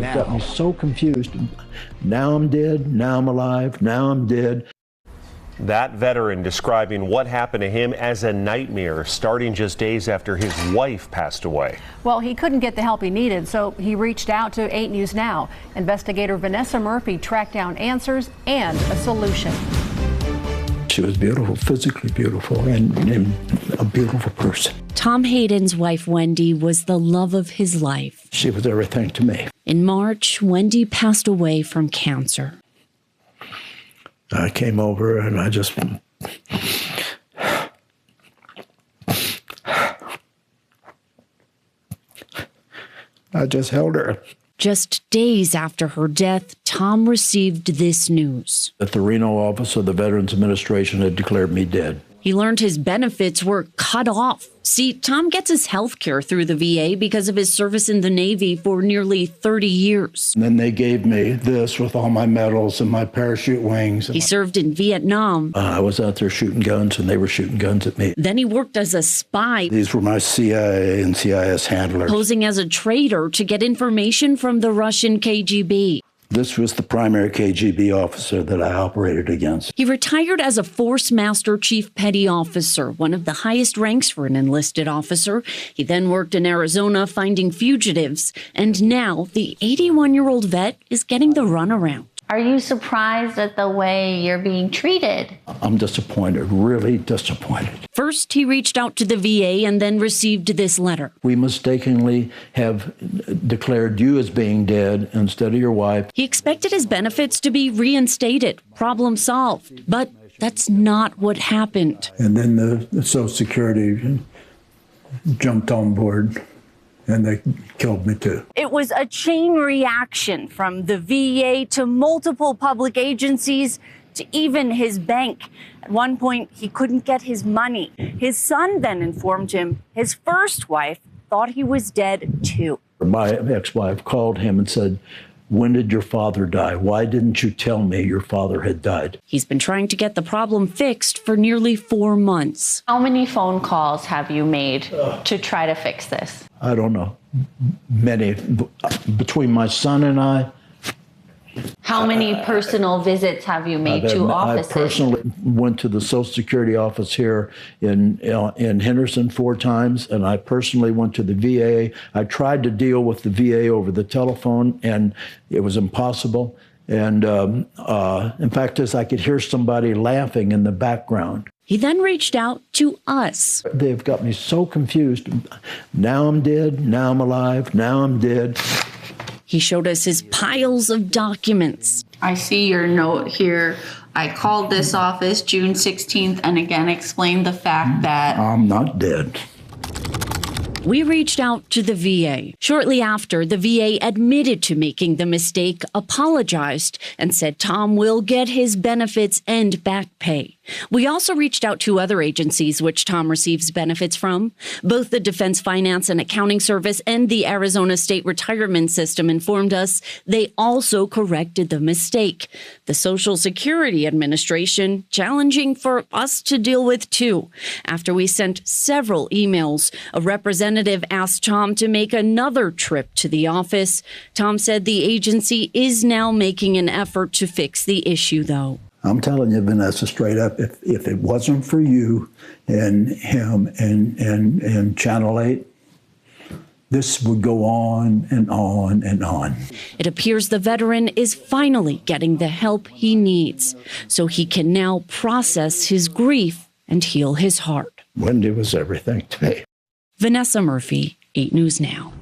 They've got me so confused. Now I'm dead, now I'm alive, now I'm dead. That veteran describing what happened to him as a nightmare, starting just days after his wife passed away. Well, he couldn't get the help he needed, so he reached out to 8 News Now. Investigator Vanessa Murphy tracked down answers and a solution. She was beautiful, physically beautiful, and a beautiful person. Tom Hayden's wife, Wendy, was the love of his life. She was everything to me. In March, Wendy passed away from cancer. I came over and I just held her. Just days after her death, Tom received this news. That the Reno office of the Veterans Administration had declared me dead. He learned his benefits were cut off. See, Tom gets his health care through the VA because of his service in the Navy for nearly 30 years. And then they gave me this with all my medals and my parachute wings. He served in Vietnam. I was out there shooting guns and they were shooting guns at me. Then he worked as a spy. These were my CIA and CIS handlers. Posing as a traitor to get information from the Russian KGB. This was the primary KGB officer that I operated against. He retired as a Force Master Chief Petty Officer, one of the highest ranks for an enlisted officer. He then worked in Arizona finding fugitives. And now the 81-year-old vet is getting the runaround. Are you surprised at the way you're being treated? I'm disappointed, really disappointed. First, he reached out to the VA and then received this letter. We mistakenly have declared you as being dead instead of your wife. He expected his benefits to be reinstated, problem solved. But that's not what happened. And then the Social Security jumped on board. And they killed me too. It was a chain reaction from the VA to multiple public agencies to even his bank. At one point, he couldn't get his money. His son then informed him his first wife thought he was dead too. My ex-wife called him and said, "When did your father die? Why didn't you tell me your father had died?" He's been trying to get the problem fixed for nearly 4 months. How many phone calls have you made to try to fix this? I don't know. Many. Between my son and I. How many personal visits have you made to offices? I personally went to the Social Security office here in Henderson 4 times, and I personally went to the VA. I tried to deal with the VA over the telephone, and it was impossible. And in fact, as I could hear somebody laughing in the background. He then reached out to us. They've got me so confused. Now I'm dead, now I'm alive, now I'm dead. He showed us his piles of documents. I see your note here. I called this office June 16th and again explained the fact that I'm not dead. We reached out to the VA. Shortly after, the VA admitted to making the mistake, apologized, and said Tom will get his benefits and back pay. We also reached out to other agencies which Tom receives benefits from. Both the Defense Finance and Accounting Service and the Arizona State Retirement System informed us they also corrected the mistake. The Social Security Administration challenging for us to deal with too. After we sent several emails, a representative asked Tom to make another trip to the office. Tom said the agency is now making an effort to fix the issue, though. I'm telling you, Vanessa, straight up, if it wasn't for you and him and Channel 8, this would go on and on and on. It appears the veteran is finally getting the help he needs, so he can now process his grief and heal his heart. Wendy was everything to me. Vanessa Murphy, 8 News Now.